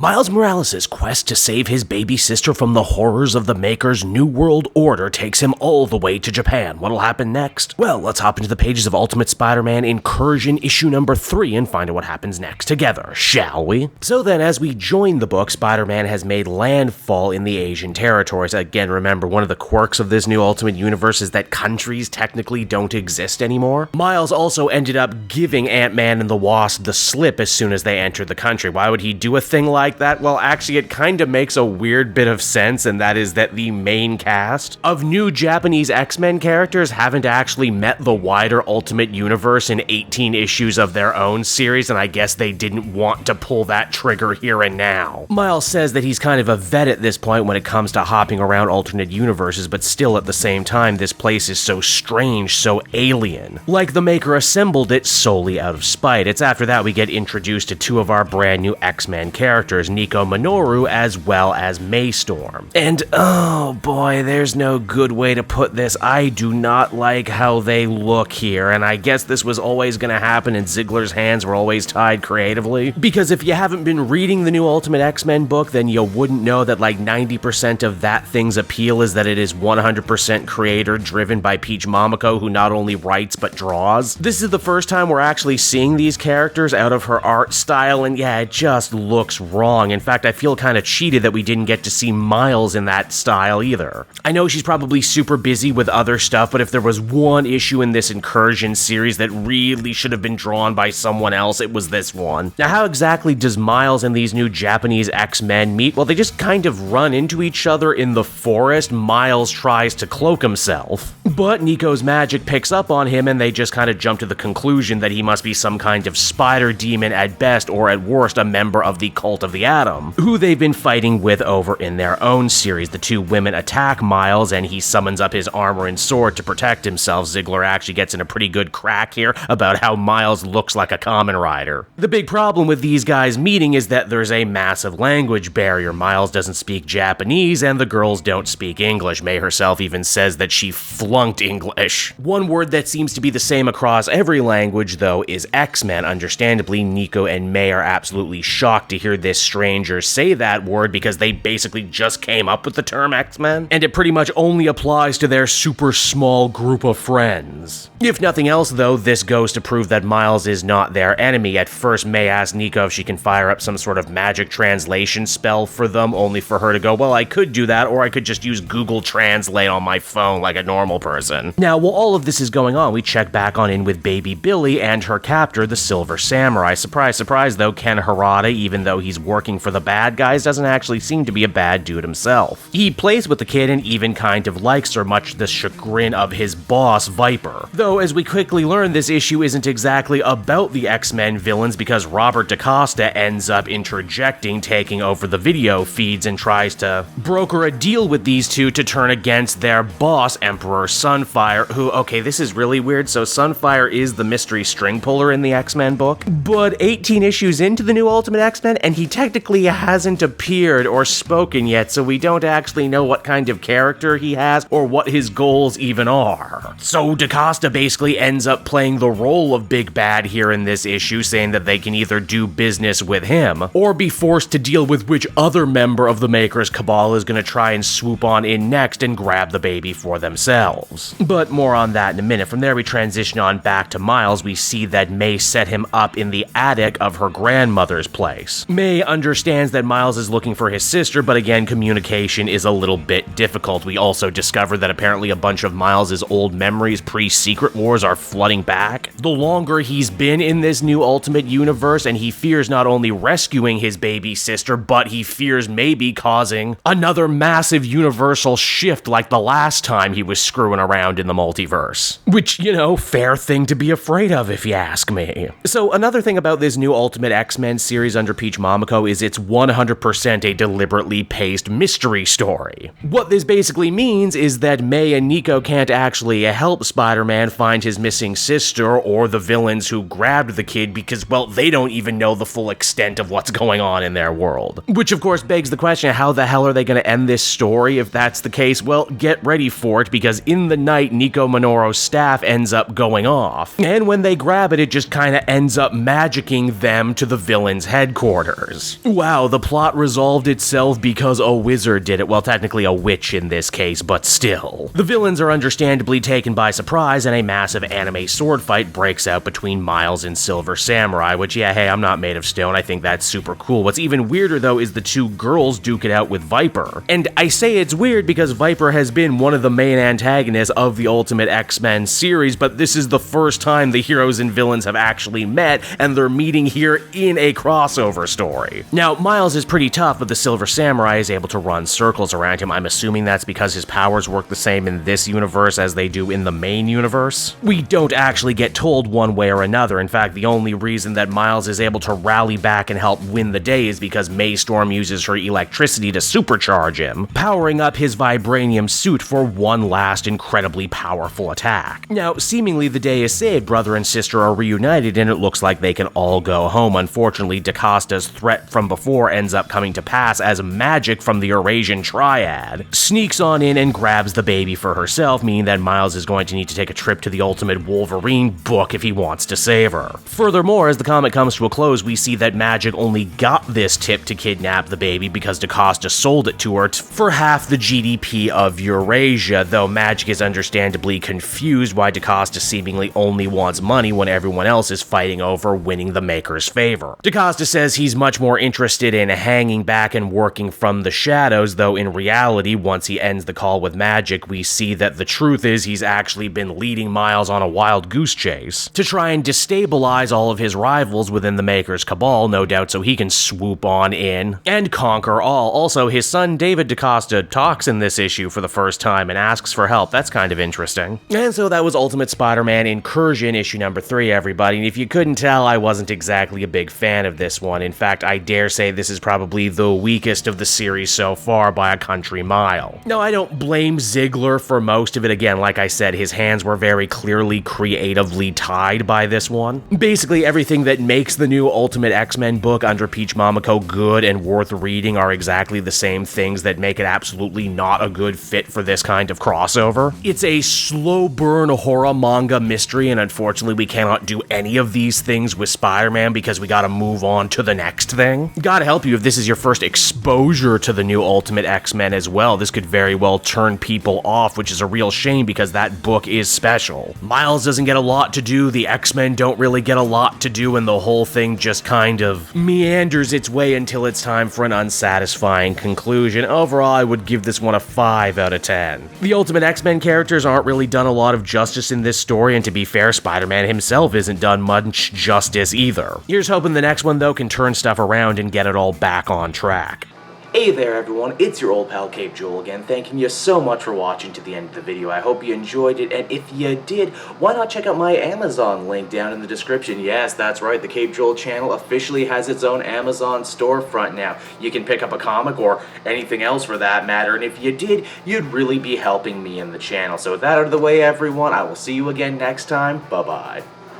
Miles Morales' quest to save his baby sister from the horrors of the Maker's New World Order takes him all the way to Japan. What'll happen next? Well, let's hop into the pages of Ultimate Spider Man Incursion issue number 3 and find out what happens next together, shall we? So then, as we join the book, Spider-Man has made landfall in the Asian territories. Again, remember, one of the quirks of this new Ultimate Universe is that countries technically don't exist anymore. Miles also ended up giving Ant-Man and the Wasp the slip as soon as they entered the country. Why would he do a thing like that? Well, actually, it kind of makes a weird bit of sense, and that is that the main cast of new Japanese X-Men characters haven't actually met the wider Ultimate Universe in 18 issues of their own series, and I guess they didn't want to pull that trigger here and now. Miles says that he's kind of a vet at this point when it comes to hopping around alternate universes, but still at the same time, this place is so strange, so alien. Like the Maker assembled it solely out of spite. It's after that we get introduced to two of our brand new X-Men characters, Nico Minoru as well as Maystorm. And oh boy, there's no good way to put this. I do not like how they look here, and I guess this was always going to happen and Ziegler's hands were always tied creatively. Because if you haven't been reading the new Ultimate X-Men book, then you wouldn't know that like 90% of that thing's appeal is that it is 100% creator driven by Peach Momoko, who not only writes but draws. This is the first time we're actually seeing these characters out of her art style, and yeah, it just looks wrong. In fact, I feel kind of cheated that we didn't get to see Miles in that style either. I know she's probably super busy with other stuff, but if there was one issue in this Incursion series that really should have been drawn by someone else, it was this one. Now, how exactly does Miles and these new Japanese X-Men meet? Well, they just kind of run into each other in the forest. Miles tries to cloak himself, but Nico's magic picks up on him, and they just kind of jump to the conclusion that he must be some kind of spider demon at best, or at worst, a member of the Cult of the Atom, who they've been fighting with over in their own series. The two women attack Miles, and he summons up his armor and sword to protect himself. Ziegler actually gets in a pretty good crack here about how Miles looks like a Kamen Rider. The big problem with these guys meeting is that there's a massive language barrier. Miles doesn't speak Japanese, and the girls don't speak English. May herself even says that she flunked English. One word that seems to be the same across every language, though, is X-Men. Understandably, Nico and May are absolutely shocked to hear this stranger say that word because they basically just came up with the term X-Men, and it pretty much only applies to their super small group of friends. If nothing else, though, this goes to prove that Miles is not their enemy. At first, May asks Nico if she can fire up some sort of magic translation spell for them, only for her to go, well, I could do that, or I could just use Google Translate on my phone like a normal person. Now, while all of this is going on, we check back on in with Baby Billy and her captor, the Silver Samurai. Surprise, surprise, though, Ken Harada, even though he's working for the bad guys, doesn't actually seem to be a bad dude himself. He plays with the kid and even kind of likes her, much to the chagrin of his boss, Viper. Though, as we quickly learn, this issue isn't exactly about the X-Men villains, because Robert DaCosta ends up interjecting, taking over the video feeds, and tries to broker a deal with these two to turn against their boss, Emperor Sunfire, who, okay, this is really weird. So Sunfire is the mystery string puller in the X-Men book, but 18 issues into the new Ultimate X-Men, and he technically hasn't appeared or spoken yet, so we don't actually know what kind of character he has or what his goals even are. So DaCosta basically ends up playing the role of Big Bad here in this issue, saying that they can either do business with him or be forced to deal with which other member of the Maker's Cabal is going to try and swoop on in next and grab the baby for themselves. But more on that in a minute. From there, we transition on back to Miles. We see that May set him up in the attic of her grandmother's place. May understands that Miles is looking for his sister, but again, communication is a little bit difficult. We also discover that apparently a bunch of Miles's old memories pre-Secret Wars are flooding back. The longer he's been in this new Ultimate Universe, and he fears not only rescuing his baby sister, but he fears maybe causing another massive universal shift like the last time he was screwing around in the multiverse. Which, you know, fair thing to be afraid of if you ask me. So another thing about this new Ultimate X-Men series under Peach Momoko is it's 100% a deliberately paced mystery story. What this basically means is that May and Nico can't actually help Spider-Man find his missing sister or the villains who grabbed the kid because, well, they don't even know the full extent of what's going on in their world. Which of course begs the question, how the hell are they going to end this story if that's the case? Well, get ready for it, because in the night, Nico Minoru's staff ends up going off, and when they grab it, it just kind of ends up magicking them to the villain's headquarters. villains. Wow, the plot resolved itself because a wizard did it. Well, technically a witch in this case, but still. The villains are understandably taken by surprise, and a massive anime sword fight breaks out between Miles and Silver Samurai, which, yeah, hey, I'm not made of stone. I think that's super cool. What's even weirder, though, is the two girls duke it out with Viper. And I say it's weird because Viper has been one of the main antagonists of the Ultimate X-Men series, but this is the first time the heroes and villains have actually met, and they're meeting here in a crossover story. Now, Miles is pretty tough, but the Silver Samurai is able to run circles around him. I'm assuming that's because his powers work the same in this universe as they do in the main universe. We don't actually get told one way or another. In fact, the only reason that Miles is able to rally back and help win the day is because Maystorm uses her electricity to supercharge him, powering up his vibranium suit for one last incredibly powerful attack. Now, seemingly the day is saved. Brother and sister are reunited, and it looks like they can all go home. Unfortunately, DaCosta's threat from before ends up coming to pass as Magic from the Eurasian Triad sneaks on in and grabs the baby for herself, meaning that Miles is going to need to take a trip to the Ultimate Wolverine book if he wants to save her. Furthermore, as the comic comes to a close, we see that Magic only got this tip to kidnap the baby because DaCosta sold it to her for half the GDP of Eurasia, though Magic is understandably confused why DaCosta seemingly only wants money when everyone else is fighting over winning the Maker's favor. DaCosta says he's much more interested in hanging back and working from the shadows, though in reality, once he ends the call with Magic, we see that the truth is he's actually been leading Miles on a wild goose chase to try and destabilize all of his rivals within the Maker's cabal, no doubt so he can swoop on in and conquer all. Also, his son David DaCosta talks in this issue for the first time and asks for help. That's kind of interesting. And so that was Ultimate Spider Man Incursion, issue number 3, everybody. And if you couldn't tell, I wasn't exactly a big fan of this one. In fact, I dare say this is probably the weakest of the series so far by a country mile. No, I don't blame Ziegler for most of it. Again, like I said, his hands were very clearly creatively tied by this one. Basically, everything that makes the new Ultimate X-Men book under Peach Momoko good and worth reading are exactly the same things that make it absolutely not a good fit for this kind of crossover. It's a slow burn horror manga mystery, and unfortunately we cannot do any of these things with Spider-Man because we gotta move on to the next thing. Gotta help you if this is your first exposure to the new Ultimate X-Men as well. This could very well turn people off, which is a real shame because that book is special. Miles doesn't get a lot to do, the X-Men don't really get a lot to do, and the whole thing just kind of meanders its way until it's time for an unsatisfying conclusion. Overall, I would give this one a 5 out of 10. The Ultimate X-Men characters aren't really done a lot of justice in this story, and to be fair, Spider-Man himself isn't done much justice either. Here's hoping the next one, though, can turn stuff around and get it all back on track. Hey there everyone, it's your old pal Cape Joel again, thanking you so much for watching to the end of the video. I hope you enjoyed it, and if you did, why not check out my Amazon link down in the description. Yes, that's right, the Cape Joel channel officially has its own Amazon storefront now. You can pick up a comic or anything else for that matter, and if you did, you'd really be helping me and the channel. So with that out of the way everyone, I will see you again next time. Bye-bye.